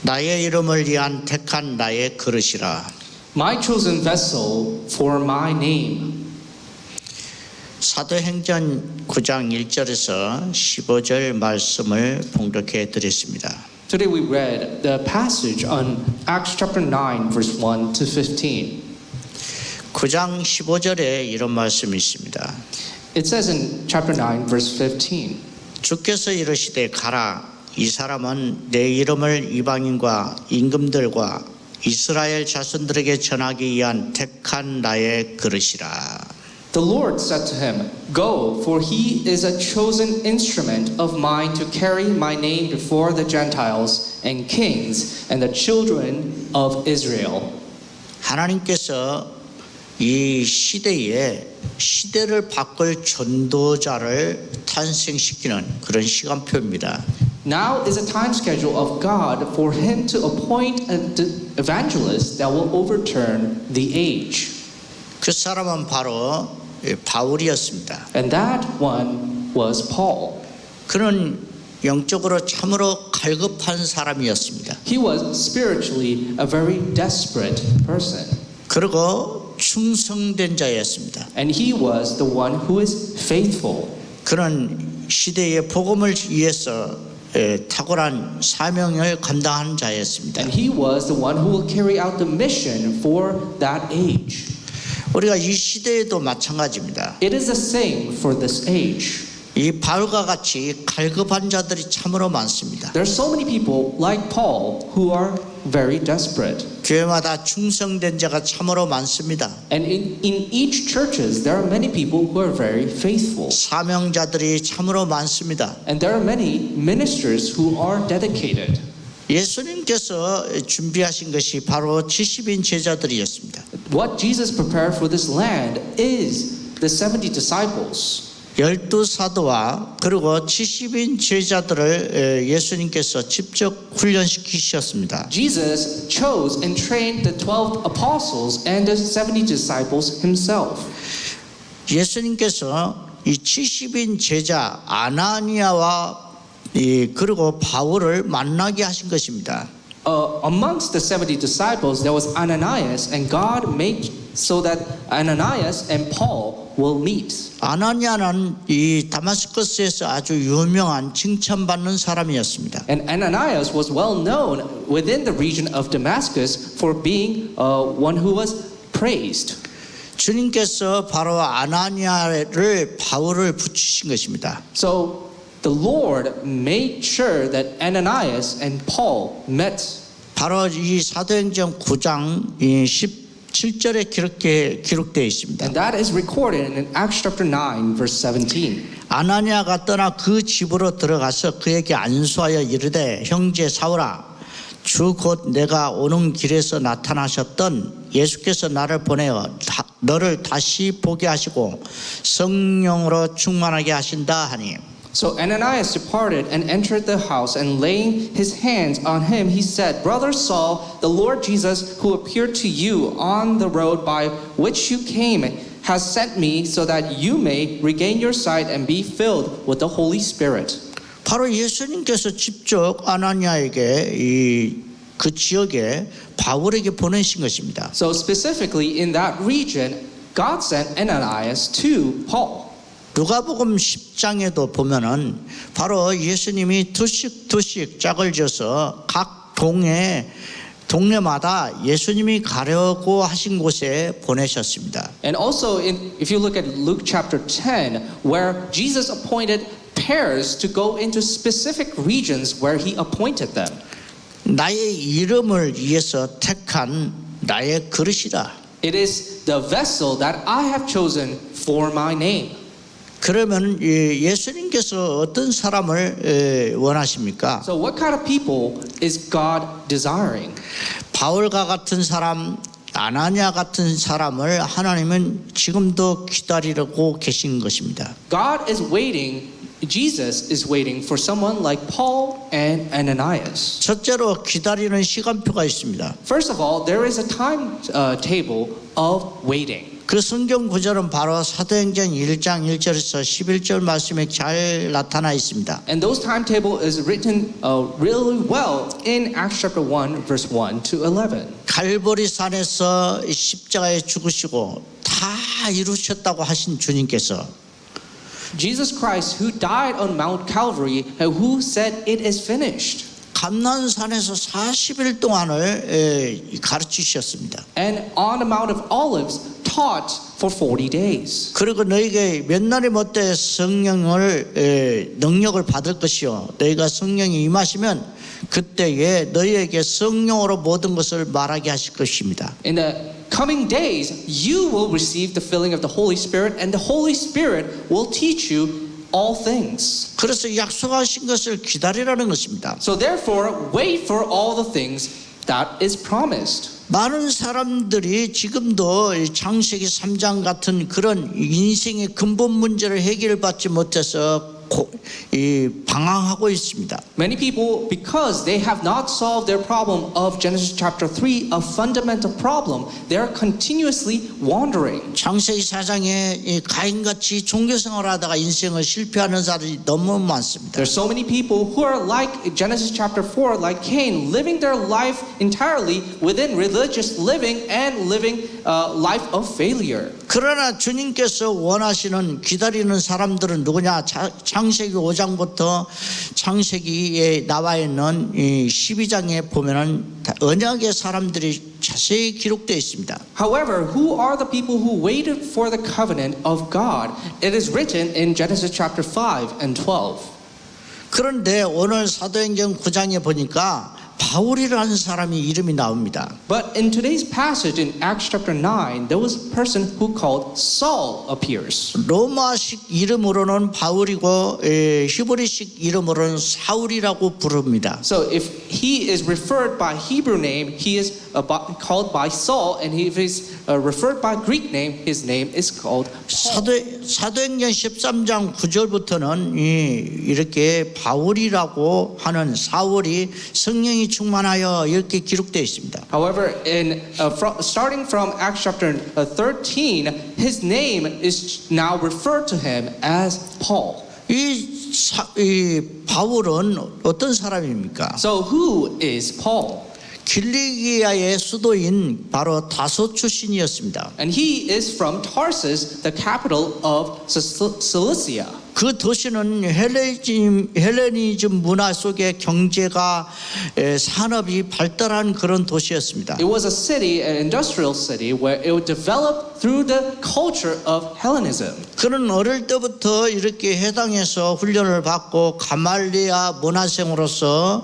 나의 이름을 위한 택한 나의 그릇이라. My chosen vessel for my name. 사도행전 9장 1절에서 15절 말씀을 봉독해 드렸습니다. Today we read the passage on Acts chapter 9 verse 1 to 15. 9장 15절에 이런 말씀이 있습니다. It says in chapter 9 verse 15. 주께서 이르시되 가라. 이 사람은 내 이름을 이방인과 임금들과 이스라엘 자손들에게 전하기 위한 택한 나의 그릇이라. The Lord said to him, Go, for he is a chosen instrument of mine to carry my name before the Gentiles and kings and the children of Israel. 하나님께서 이 시대에 시대를 바꿀 전도자를 탄생시키는 그런 시간표입니다. Now is a time schedule of God for him to appoint an evangelist that will overturn the age. 그 사람은 바로 바울이었습니다. And that one was Paul. 그는 영적으로 참으로 갈급한 사람이었습니다. He was spiritually a very desperate person. 그리고 충성된 자였습니다. And he was the one who is faithful. 그는 시대의 복음을 위해서 탁월한 사명을 감당하는 자였습니다. And he was the one who will carry out the mission for that age. 우리가 이 시대에도 마찬가지입니다. It is the same for this age. 이 바울과 같이 갈급한 자들이 참으로 많습니다. There are so many people like Paul who are very desperate. 교회마다 충성된 자가 참으로 많습니다. And in each churches there are many people who are very faithful. 사명자들이 참으로 많습니다. And there are many ministers who are dedicated. 예수님께서 준비하신 것이 바로 70인 제자들이었습니다. What Jesus prepared for this land is the 70 disciples. 12사도와 그리고 70인 제자들을 예수님께서 직접 훈련시키셨습니다. Jesus chose and trained the 12 apostles and the 70 disciples himself. 예수님께서 이 70인 제자 아나니아와 그리고 바울을 만나게 하신 것입니다. Amongst the 70 disciples there was Ananias, and God made so that Ananias and Paul will meet. 아나니아는 이 다마스커스에서 아주 유명한 칭찬받는 사람이었습니다. And Ananias was well known within the region of Damascus for being one who was praised. 주님께서 바로 아나니아를 바울을 붙이신 것입니다. So the Lord made sure that Ananias and Paul met. 바로 이 사도행전 9장 17절에 기록되어 있습니다. And that is recorded in Acts chapter 9 verse 17. 아나니아가 떠나 그 집으로 들어가서 그에게 안수하여 이르되 형제 사울아 주 곧 내가 오는 길에서 나타나셨던 예수께서 나를 보내어 너를 다시 보게 하시고 성령으로 충만하게 하신다 하니. So Ananias departed and entered the house, and laying his hands on him, he said, Brother Saul, the Lord Jesus, who appeared to you on the road by which you came, has sent me so that you may regain your sight and be filled with the Holy Spirit. 바로 예수님께서 직접 아나니아에게 그 지역에 바울에게 보내신 것입니다. So specifically in that region, God sent Ananias to Paul. 누가복음 10장에도 보면은 바로 예수님이 두씩 짝을 져서 각 동네마다 예수님이 가려고 하신 곳에 보내셨습니다. And also if you look at Luke chapter 10, where Jesus appointed pairs to go into specific regions where he appointed them. 나의 이름을 위해서 택한 나의 그릇이다. It is the vessel that I have chosen for my name. 그러면 예수님께서 어떤 사람을 원하십니까? So what kind of people is God desiring? 바울과 같은 사람, 아나니아 같은 사람을 하나님은 지금도 기다리려고 계신 것입니다. God is waiting, Jesus is waiting for someone like Paul and Ananias. 첫째로 기다리는 시간표가 있습니다. First of all, there is a time table of waiting. 그 성경 구절은 바로 사도행전 1장 1절에서 11절 말씀에 잘 나타나 있습니다. And those timetable is written really well in Acts chapter 1, verse 1 to 11. 갈보리 산에서 십자가에 죽으시고 다 이루셨다고 하신 주님께서 Jesus Christ, who died on Mount Calvary, and who said it is finished. 감난산에서 40일 동안을 가르치셨습니다. And on the Mount of Olives taught for 40 days. 그리고 너희에게 몇 날이 못돼 성령을 능력을 받을 것이요 너희가 성령이 임하시면 그때에 너희에게 성령으로 모든 것을 말하게 하실 것입니다. In the coming days, you will receive the filling of the Holy Spirit, and the Holy Spirit will teach you all things. 그래서 약속하신 것을 기다리라는 것입니다. So therefore, wait for all the things that is promised. 많은 사람들이 지금도 이 창세기 3장 같은 그런 인생의 근본 문제를 해결받지 못해서 방황하고 있습니다. Many people, because they have not solved their problem of Genesis chapter 3, a fundamental problem, they are continuously wandering. 창세기 4장에 가인같이 종교생활하다가 인생을 실패하는 사람이 너무 많습니다. There are so many people who are like Genesis chapter 4, like Cain, living their life entirely within religious living and living a life of failure. 그러나 주님께서 원하시는 기다리는 사람들은 누구냐? 창세기 5장부터 창세기에 나와 있는 12장에 보면은 언약의 사람들이 자세히 기록되어 있습니다. However, who are the people who waited for the covenant of God? It is written in Genesis chapter 5 and 12. 그런데 오늘 사도행전 9장에 보니까 바울이라는 사람이 이름이 나옵니다. But in today's passage in Acts chapter 9, there was a person who called Saul appears. 로마식 이름으로는 바울이고 히브리식 이름으로는 사울이라고 부릅니다. So if he is referred by Hebrew name, he is called by Saul, and if he is referred by Greek name, his name is called Paul. 사도행전 13장 9절부터는 이렇게 바울이라고 하는 사울이 성령이 충만하여 이렇게 기록되어 있습니다. However, in starting from Acts chapter 13, his name is now referred to him as Paul. 이 바울은 어떤 사람입니까? So who is Paul? 길리기아의 수도인 바로 다소 출신이었습니다. And he is from Tarsus, the capital of Cilicia. 그 도시는 헬레니즘 문화 속에 경제가 산업이 발달한 그런 도시였습니다. It was a city, an industrial city, where it would develop through the culture of Hellenism. 그는 어릴 때부터 이렇게 해당에서 훈련을 받고 가말리아 문화생으로서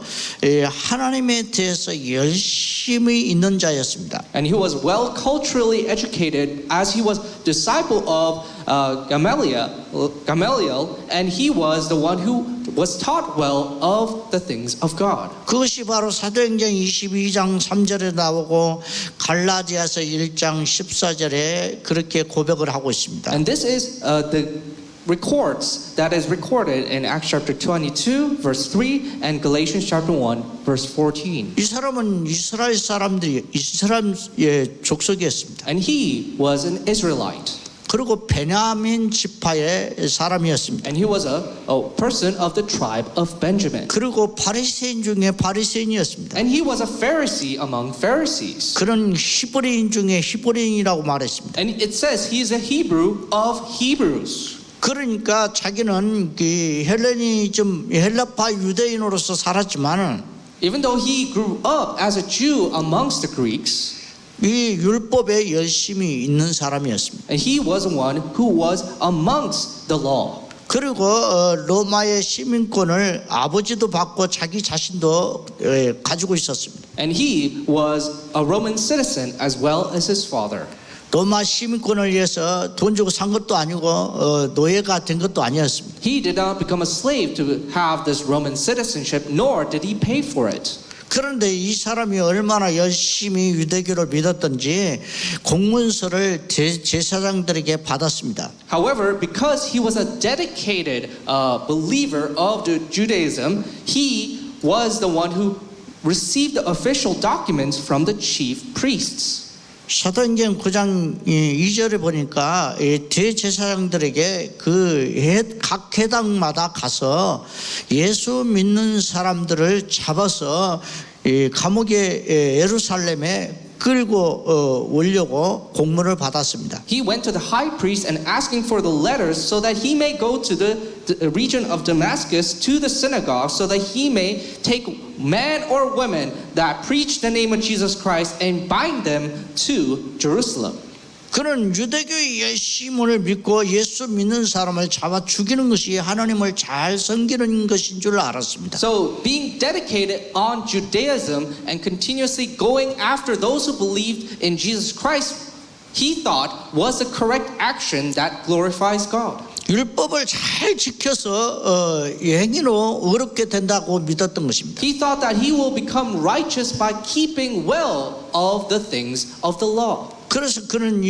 하나님에 대해서 열심히 있는 자였습니다. And he was well culturally educated as he was disciple of Gamaliel, and he was the one who was taught well of the things of God. 그것이 바로 사도행전 22장 3절에 나오고 갈라디아서 1장 14절에 그렇게 고백을 하고 있습니다. And this is the records that is recorded in Acts chapter 22 verse 3 and Galatians chapter 1 verse 14. 이 사람은 이스라엘 사람들이 이스라엘의 족속이었습니다. And he was an Israelite. 그리고 베냐민 지파의 사람이었습니다. And he was a person of the tribe of Benjamin. 그리고 바리새인 중에 바리새인이었습니다. And he was a Pharisee among Pharisees. 그는 히브리인 중에 히브리인이라고 말했습니다. And it says he is a Hebrew of Hebrews. 그러니까 자기는 헬레니즘 헬라파 유대인으로서 살았지만은 Even though he grew up as a Jew amongst the Greeks, 이 율법에 열심히 있는 사람이었습니다. and he was one who was amongst the law. 그리고 로마의 시민권을 아버지도 받고 자기 자신도 가지고 있었습니다. And he was a Roman citizen as well as his father. 로마 시민권을 위해서 돈 주고 산 것도 아니고 노예가 된 것도 아니었습니다. He did not become a slave to have this Roman citizenship, nor did he pay for it. 그런데 이 사람이 얼마나 열심히 유대교를 믿었던지 공문서를 제사장들에게 받았습니다. However, because he was a dedicated believer of the Judaism, he was the one who received the official documents from the chief priests. 사도행전 9장 2절에 보니까 대제사장들에게 각 회당마다 가서 예수 믿는 사람들을 잡아서 감옥에 예루살렘에 끌고 오려고 공문을 받았습니다. He went to the high priest and asking for the letters so that he may go to the region of Damascus to the synagogue so that he may take men or women that preach the name of Jesus Christ and bind them to Jerusalem. 그는 유대교의 예수님을 믿고 예수 믿는 사람을 잡아 죽이는 것이 하나님을 잘 섬기는 것인 줄 알았습니다. So being dedicated on Judaism and continuously going after those who believed in Jesus Christ, he thought was the correct action that glorifies God. 율법을 잘 지켜서 행위로 의롭게 된다고 믿었던 것입니다. He thought that he will become righteous by keeping well of the things of the law. 그래서 그는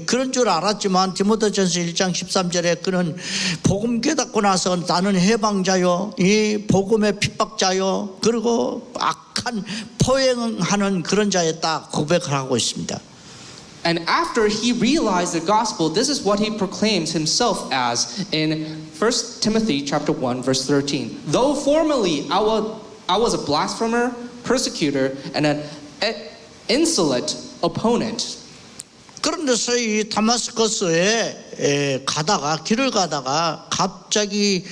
그런 줄 알았지만 디모데전서 1장 13절에 그는 복음 깨닫고 나서 나는 해방자요, 이 복음의 핍박자요, 그리고 악한 포행하는 그런 자였다 고백을 하고 있습니다. And after he realized the gospel, this is what he proclaims himself as in 1 Timothy chapter 1 verse 13. Though formerly I was a blasphemer, persecutor, and an insolent opponent. 그런데서 이 다마스커스에 길을 가다가 갑자기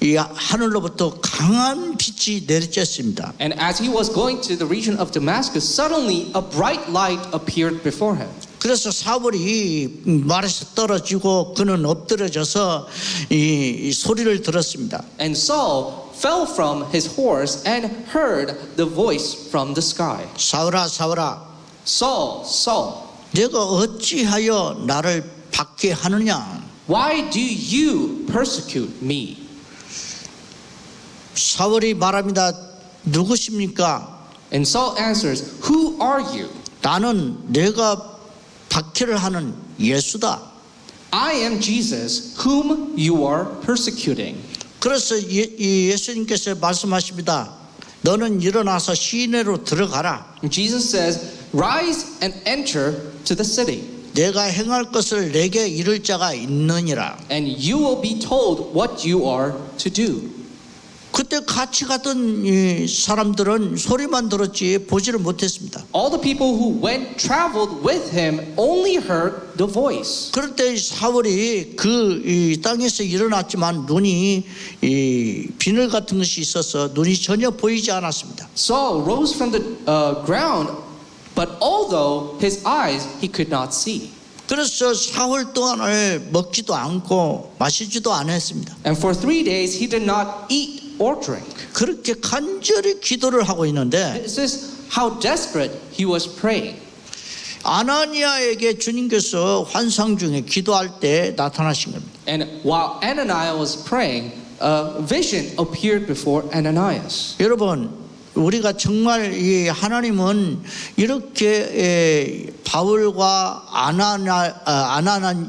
이 하늘로부터 강한 빛이 내리쬐습니다. And as he was going to the region of Damascus, suddenly a bright light appeared before him. 그래서 사울이 말에서 떨어지고 그는 엎드려져서 이 소리를 들었습니다. And Saul fell from his horse and heard the voice from the sky. 사울아, 사울아, Saul, Saul, 내가 어찌하여 나를 받게 하느냐? why do you persecute me? 사울이 말합니다. 누구십니까? And Saul answers, who are you? 나는 내가 박해를 하는 예수다. I am Jesus, whom you are persecuting. 그래서 예수님께서 말씀하십니다. 너는 일어나서 시내로 들어가라. And Jesus says, rise and enter to the city, 내가 행할 것을 내게 이를 자가 있느니라. and you will be told what you are to do. 그때 같이 갔던 이 사람들은 소리만 들었지 보지를 못했습니다. All the people who traveled with him only heard the voice. 그럴 때 사울이 이 땅에서 일어났지만 눈이 이 비늘 같은 것이 있어서 눈이 전혀 보이지 않았습니다. Saul rose from the ground, but although his eyes he could not see. 그래서 사흘 동안을 먹지도 않고 마시지도 않았습니다. And for 3 days he did not eat or drink. 그렇게 간절히 기도를 하고 있는데 This is how desperate he was praying. 아나니아에게 주님께서 환상 중에 기도할 때 나타나신 겁니다. And while Ananias was praying, a vision appeared before Ananias. 여러분, 우리가 정말 이 하나님은 이렇게 바울과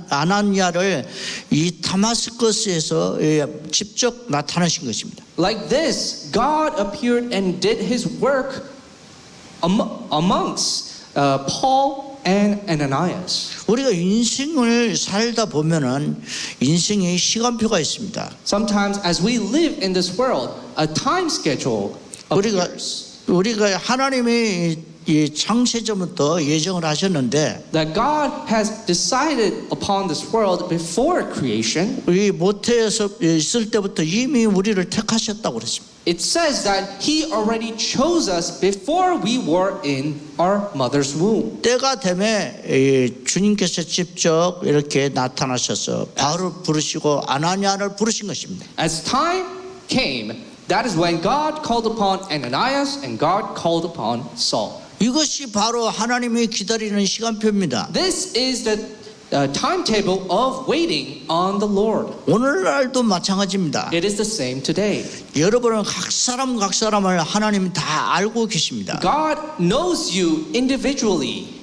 아나니아를 이 다마스커스에서 직접 나타나신 것입니다. Like this, God appeared and did his work amongst Paul and Ananias. 우리가 인생을 살다 보면은 인생의 시간표가 있습니다. Sometimes as we live in this world, a time schedule appears. 우리가 하나님의 이 창세전부터 예정을 하셨는데 That God has decided upon this world before creation. 우리 모태에서 있을 때부터 이미 우리를 택하셨다고 그랬습니다. It says that He already chose us before we were in our mother's womb. 때가 되매 주님께서 직접 이렇게 나타나셔서 바울을 부르시고 아나니아를 부르신 것입니다. As time came, that is when God called upon Ananias and God called upon Saul. 이것이 바로 하나님이 기다리는 시간표입니다. This is the timetable of waiting on the Lord. 오늘날도 마찬가지입니다. It is the same today. 여러분은 각 사람을 하나님이 다 알고 계십니다. God knows you individually.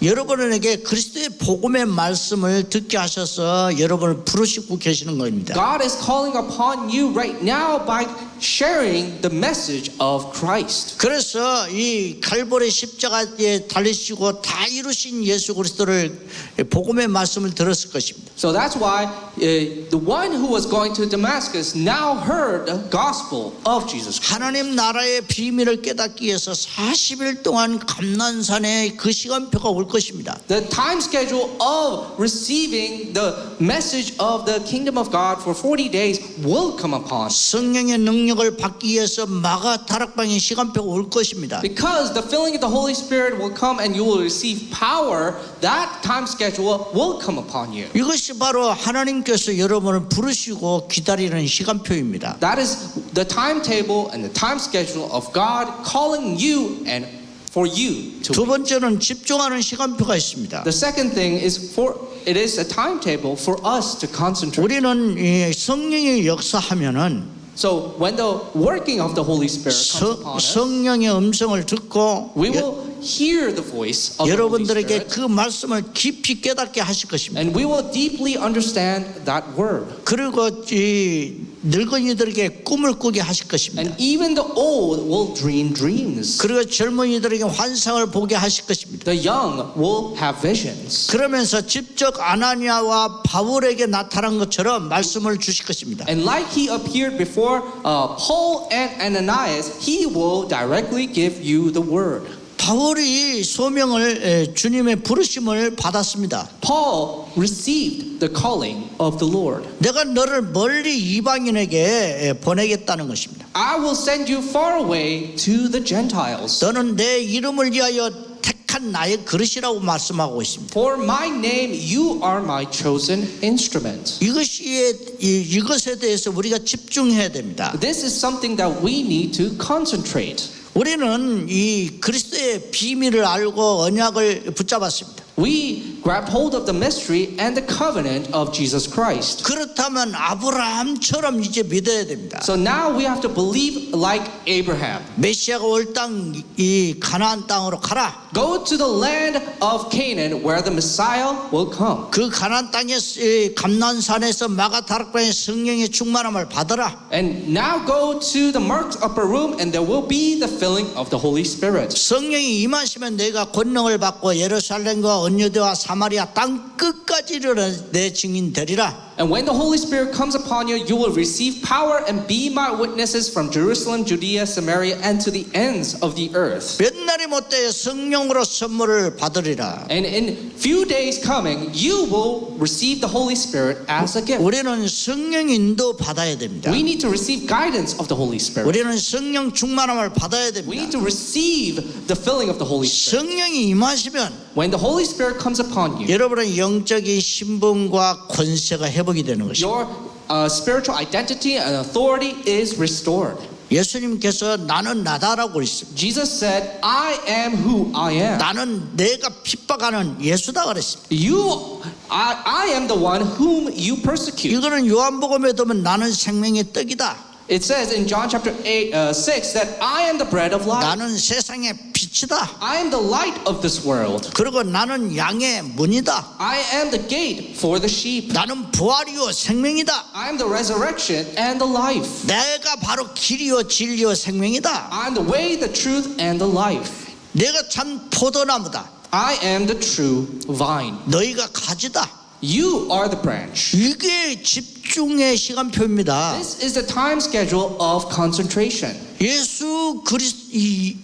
여러분에게 그리스도의 복음의 말씀을 듣게 하셔서 여러분을 부르시고 계시는 겁니다. God is calling upon you right now by sharing the message of Christ. 그래서 이 갈보리 십자가에 달리시고 다 이루신 예수 그리스도를 복음의 말씀을 들었을 것입니다. So that's why the one who was going to Damascus now heard the gospel of Jesus Christ. 하나님 나라의 비밀을 깨닫기 위해서 40일 동안 감난산에 그 시간표가 올 것입니다. The time schedule of receiving the message of the kingdom of God for 40 days will come upon. 성령의 능력을 받기 위해서 마가 다락방의 시간표가 올 것입니다. Because the filling of the Holy Spirit will come and you will receive power, that time schedule will come upon you. 이것이 바로 하나님께서 여러분을 부르시고 기다리는 시간표입니다. That is the timetable and the time schedule of God calling you and for you to. 두 번째는 집중하는 시간표가 있습니다. The second thing is it is a timetable for us to concentrate. 우리는 이 성령이 역사하면은 So when the working of the Holy Spirit comes upon us, 성령의 음성을 듣고 we will hear the voice of the Holy 여러분들에게 Spirit, 그 말씀을 깊이 깨닫게 하실 것입니다. and we will deeply understand that word. 그리고 이 늙은이들에게 꿈을 꾸게 하실 것입니다. And even the old will dream dreams. 그리고 젊은이들에게 환상을 보게 하실 것입니다. The young will have visions. 그러면서 직접 아나니아와 바울에게 나타난 것처럼 말씀을 주실 것입니다. And like he appeared before Paul and Ananias, he will directly give you the word. 바울이 소명을 주님의 부르심을 받았습니다. Paul received the calling of the Lord. 내가 너를 멀리 이방인에게 보내겠다는 것입니다. I will send you far away to the Gentiles. 너는 내 이름을 위하여 택한 나의 그릇이라고 말씀하고 있습니다. For my name, you are my chosen instrument. 이것에 대해서 우리가 집중해야 됩니다. This is something that we need to concentrate. 우리는 이 그리스도의 비밀을 알고 언약을 붙잡았습니다. We grab hold of the mystery and the covenant of Jesus Christ. 그렇다면 아브라함처럼 이제 믿어야 됩니다. So now we have to believe like Abraham. 메시아가 올 땅 이 가나안 땅으로 가라. Go to the land of Canaan where the Messiah will come. 그 가나안 땅의 감난산에서 마가다락방의 성령의 충만함을 받아라. And now go to the marked upper room and there will be the filling of the Holy Spirit. 성령이 임하시면 내가 권능을 받고 예루살렘과 언유대와 사마리아 땅 끝까지를 내 증인 되리라. And when the Holy Spirit comes upon you, you will receive power and be my witnesses from Jerusalem, Judea, Samaria, and to the ends of the earth. 몇 날이 못되어 성령으로 선물을 받으리라. And in few days coming, you will receive the Holy Spirit as a gift. 우리는 성령 인도 받아야 됩니다. We need to receive guidance of the Holy Spirit. 우리는 성령 충만함을 받아야 We need 됩니다. to receive the filling of the Holy Spirit. 성령이 임하시면 When the Holy Spirit comes upon you, 여러분의 영적인 신분과 권세가 회복이 되는 것입니다. your spiritual identity and authority is restored. 예수님께서 나는 나다라고 그랬습니다. Jesus said, I am who I am. 나는 내가 핍박하는 예수다 그랬습니다. I am the one whom you persecute. 이거는 요한복음에 보면 나는 생명의 떡이다. It says in John chapter 6 that I am the bread of life. 나는 세상의 빛이다. I am the light of this world. 그리고 나는 양의 문이다. I am the gate for the sheep. 나는 부활이요 생명이다. I am the resurrection and the life. 내가 바로 길이요 진리요 생명이다. I am the way, the truth, and the life. 내가 참 포도나무다. I am the true vine. 너희가 가지다. You are the branch. 이게 집중의 시간표입니다. This is the time schedule of concentration.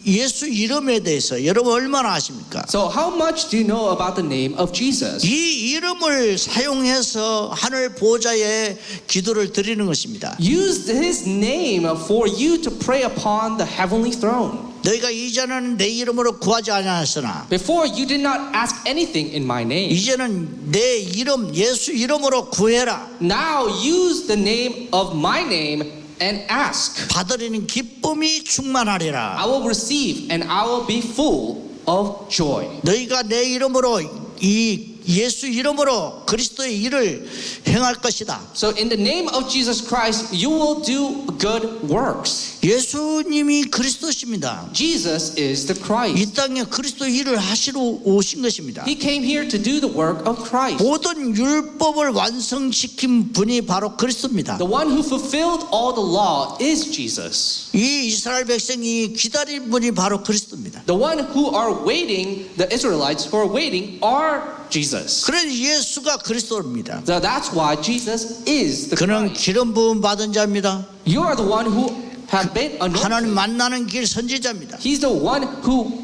예수 이름에 대해서 여러분 얼마나 아십니까? So how much do you know about the name of Jesus? 이 이름을 사용해서 하늘 보좌에 기도를 드리는 것입니다. Use his name for you to pray upon the heavenly throne. 너희가 이전에는 내 이름으로 구하지 아니하였으나 Before you did not ask anything in my name. 이제는 내 이름 예수 이름으로 구해라. Now use the name of my name and ask. 받으리는 기쁨이 충만하리라. I will receive and I will be full of joy. 너희가 내 이름으로 이 예수 이름으로 그리스도의 일을 행할 것이다. So in the name of Jesus Christ, you will do good works. 예수님이 그리스도십니다. Jesus is the 이 Christ. 땅에 그리스도 일을 하시러 오신 것입니다. He came here to do the work of Christ. 모든 율법을 완성시킨 분이 바로 그리스도입니다. The one who fulfilled all the law is Jesus. 이 이스라엘 백성이 기다린 분이 바로 그리스도입니다. The one who are waiting, the Israelites who are waiting are Jesus. 그래서 예수가 그리스도입니다. So that's why Jesus is the 그는 Christ. 기름 부음 받은 자입니다. You are the one who have been anointed. 하나님 만나는 길 선지자입니다. He's the one who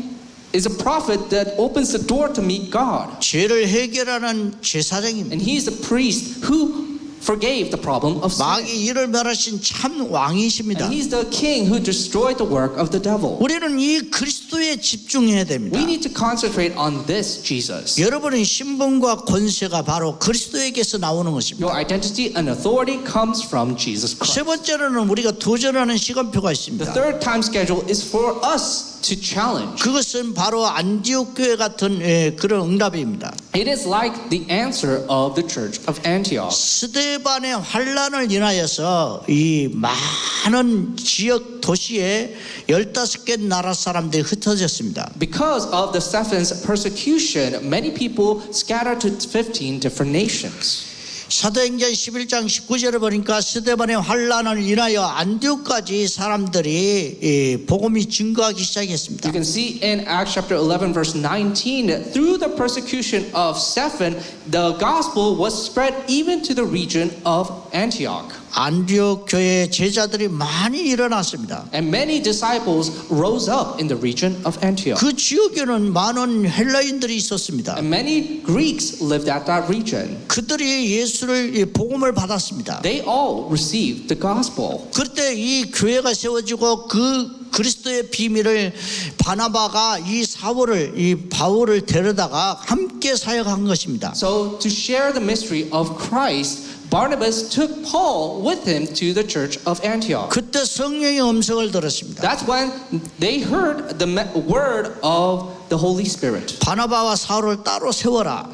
is a prophet that opens the door to meet God. 죄를 해결하는 제사장입니다. And he's the priest who forgave the problem of sin. 마귀 이를 멸하신 참 왕이십니다. And he's the king who destroyed the work of the devil. 우리는 이 그리스도에 집중해야 됩니다. We need to concentrate on this Jesus. 여러분의 신분과 권세가 바로 그리스도에게서 나오는 것입니다. Your identity and authority comes from Jesus 세 Christ. 번째로는 우리가 도전하는 시간표가 The 있습니다. third time schedule is for us to challenge. 그것은 바로 안디옥 교회 같은 그런 응답입니다. It is like the answer of the church of Antioch. 스데반의 환란을 인하여서 이 많은 지역 도시에 15개 나라 사람들이 흩어졌습니다. Because of the Stephan's persecution, many people scattered to 15 different nations. 사도행전 11장 19절에 보니까 스데반의 환란을 인하여 안디옥까지 사람들이 복음이 증거하기 시작했습니다. You can see in Acts chapter 11 verse 19 that through the persecution of Stephan, the gospel was spread even to the region of Antioch. 안디옥 교회 제자들이 많이 일어났습니다. And many disciples rose up in the region of Antioch. 그 지역에는 많은 헬라인들이 있었습니다. And many Greeks lived at that region. 그들이 예수를 복음을 받았습니다. They all received the gospel. 그때 이 교회가 세워지고 그 그리스도의 비밀을 바나바가 이 사울을 이 바울을 데려다가 함께 사역한 것입니다. So to share the mystery of Christ, Barnabas took Paul with him to the church of Antioch. 그때 성령의 음성을 들었습니다. That's when they heard the word of the Holy Spirit. 바나바와 사울을 따로 세워라.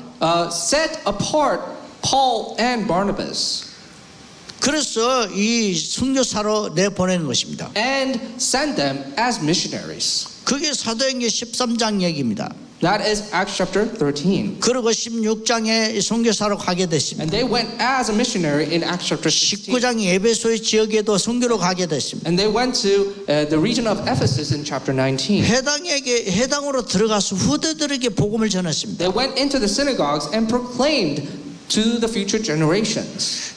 Set apart Paul and Barnabas 그래서 이 선교사로 내보낸 것입니다. and send them as missionaries. 그게 사도행전 13장 얘기입니다. That is Acts chapter 13. 그리고 16장에 선교사로 가게 됐습니다. And they went as a missionary in Acts chapter 16. 19장 에베소의 지역에도 선교로 가게 됐습니다. And they went to the region of Ephesus in chapter 19. 해당으로 들어가서 후대들에게 복음을 전했습니다. They went into the synagogues and proclaimed to the future generations.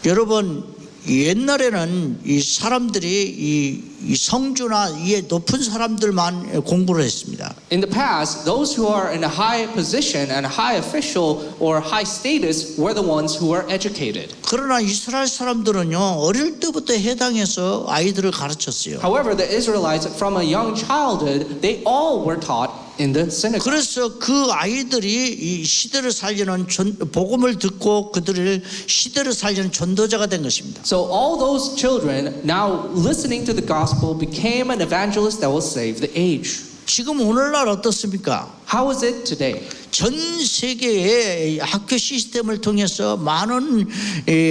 여러분 옛날에는 이 사람들이 이 성주나 이 높은 사람들만 공부를 했습니다. In the past, those who are in a high position and a high official or high status were the ones who were educated. 그러나 이스라엘 사람들은요 어릴 때부터 해당해서 아이들을 가르쳤어요. However, the Israelites from a young childhood, they all were taught in the synagogue. 그래서 그 아이들이 이 시대를 살리는 복음을 듣고 그들을 시대를 살리는 전도자가 된 것입니다. So all those children now listening to the gospel became an evangelist that will save the age. 지금 오늘날 어떻습니까? How is it today? 전 세계의 학교 시스템을 통해서 많은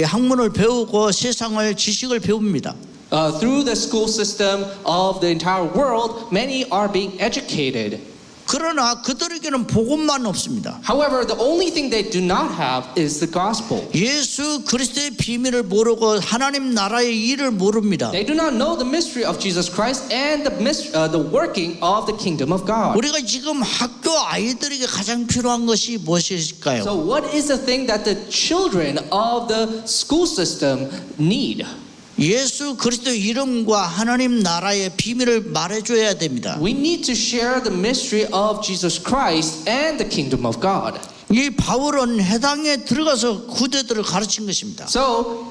학문을 배우고 세상을 지식을 배웁니다. Through the school system of the entire world, many are being educated. 그러나 그들에게는 복음만 없습니다. However, the only thing they do not have is the gospel. 예수 그리스도의 비밀을 모르고 하나님 나라의 일을 모릅니다. They do not know the mystery of Jesus Christ and the working of the kingdom of God. 우리가 지금 학교 아이들에게 가장 필요한 것이 So 무엇일까요? what is the thing that the children of the school system need? 예수 그리스도의 이름과 하나님 나라의 비밀을 말해줘야 됩니다. We need to share the mystery of Jesus Christ and the kingdom of God. 이 바울은 해당에 들어가서 후대들을 가르친 것입니다. So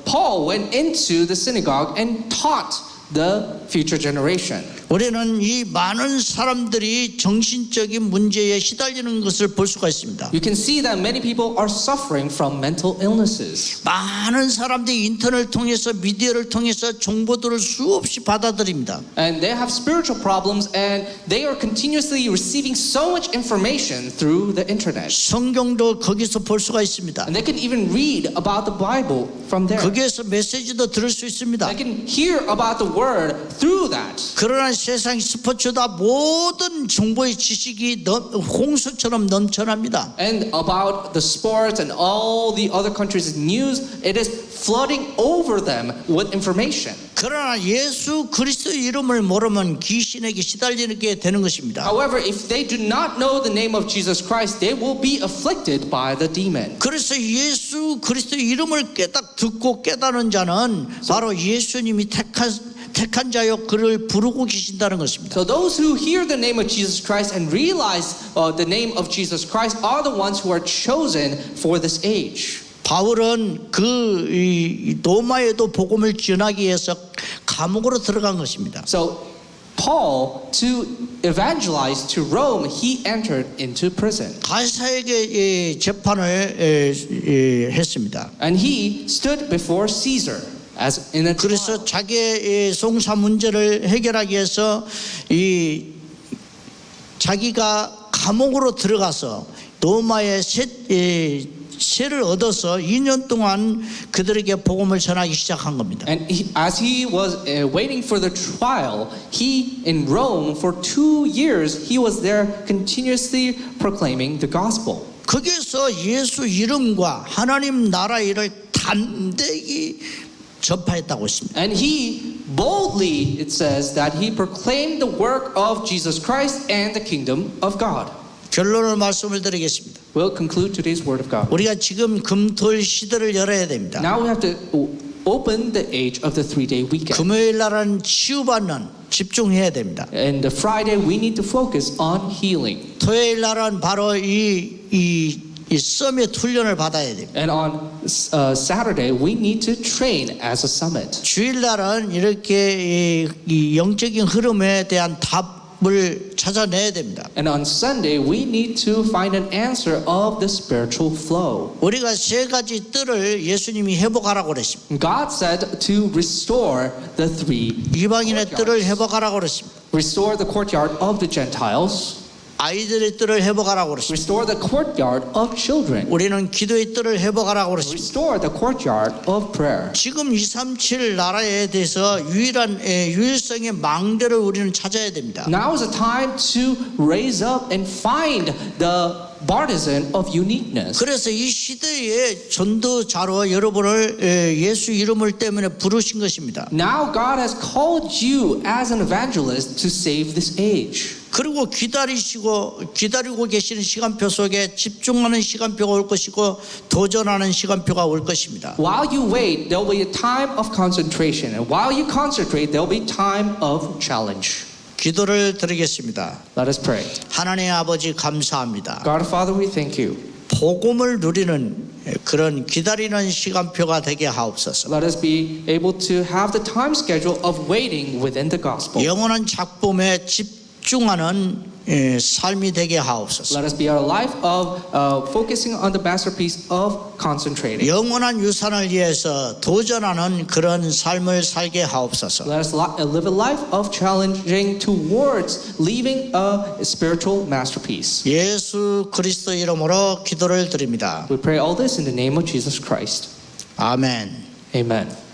Paul went into the synagogue and taught the future generation. 우리는 이 많은 사람들이 정신적인 문제에 시달리는 것을 볼 수가 있습니다. You can see that many people are suffering from mental illnesses. 많은 사람들이 인터넷을 통해서 미디어를 통해서 정보들을 수없이 받아들입니다. And they have spiritual problems and they are continuously receiving so much information through the internet. 성경도 거기서 볼 수가 있습니다. And they can even read about the Bible from there. 거기에서 메시지도 들을 수 있습니다. They can hear about the word through that. 그러나 세상 스포츠다 모든 정보의 지식이 홍수처럼 넘쳐납니다. And about the sports and all the other countries' news, it is flooding over them with information. 그러나 예수 그리스도의 이름을 모르면 귀신에게 시달리게 되는 것입니다. However, if they do not know the name of Jesus Christ, they will be afflicted by the demon. 그래서 예수 그리스도의 이름을 듣고 깨닫는 자는 바로 예수님이 택한 자요 그를 부르고 계신다는 것입니다. So those who hear the name of Jesus Christ and realize the name of Jesus Christ are the ones who are chosen for this age. 바울은 그 로마에도 복음을 전하기 위해서 감옥으로 들어간 것입니다. So Paul, to evangelize to Rome, he entered into prison. 가이사에게 재판을 했습니다. And he stood before Caesar as in a trial. 그래서 자기의 송사 문제를 해결하기 위해서 자기가 감옥으로 들어가서 로마의 세를 얻어서 2년 동안 그들에게 복음을 전하기 시작한 겁니다. And as he was waiting for the trial, he in Rome for 2 years, he was there continuously proclaiming the gospel. 거기에서 예수 이름과 하나님 나라 일을 담대히 전파했다고 했습니다. And he boldly, it says, that he proclaimed the work of Jesus Christ and the kingdom of God. 결론을 말씀을 드리겠습니다. We'll conclude today's word of God. 우리가 지금 금토일 시대를 열어야 됩니다. Now we have to open the age of the 3-day weekend. 금요일 날은 치유받는 집중해야 됩니다. And the Friday we need to focus on healing. 토요일 날은 바로 이 서밋 훈련을 받아야 됩니다. And on Saturday we need to train as a summit. 주일 날은 이렇게 이 영적인 흐름에 대한 답을 찾아내야 됩니다. And on Sunday we need to find an answer of the spiritual flow. 우리가 세 가지 뜰을 예수님이 회복하라고 그랬습니다. God said to restore the 3 이방인의 courtyards. 뜰을 회복하라고 그랬습니다. Restore the courtyard of the Gentiles. 아이들의 뜰을 회복하라고 그랬습니다. Restore the courtyard of children. 우리는 기도의 뜰을 회복하라고 그랬습니다. Restore the courtyard of prayer. 지금 237 나라에 대해서 유일성의 망대를 우리는 찾아야 됩니다. Now is the time to raise up and find the partisan of uniqueness. 그래서 이 시대의 전도자로 여러분을 예수 이름을 때문에 부르신 것입니다. Now God has called you as an evangelist to save this age. 그리고 기다리고 계시는 시간표 속에 집중하는 시간표가 올 것이고 도전하는 시간표가 올 것입니다. While you wait, there will be a time of concentration. And while you concentrate, there will be time of challenge. 기도를 드리겠습니다. Let us pray. 하나님 아버지 감사합니다. God, Father, we thank you. 복음을 누리는 그런 기다리는 시간표가 되게 하옵소서. Let us be able to have the time schedule of waiting within the gospel. 영원한 작품에 집중하는 삶이 되게 하옵소서. Let us be our life of focusing on the masterpiece of concentrating. 영원한 유산을 위해서 도전하는 그런 삶을 살게 하옵소서. Let us live a life of challenging towards leaving a spiritual masterpiece. 예수 그리스도 이름으로 기도를 드립니다. We pray all this in the name of Jesus Christ. 아멘. Amen.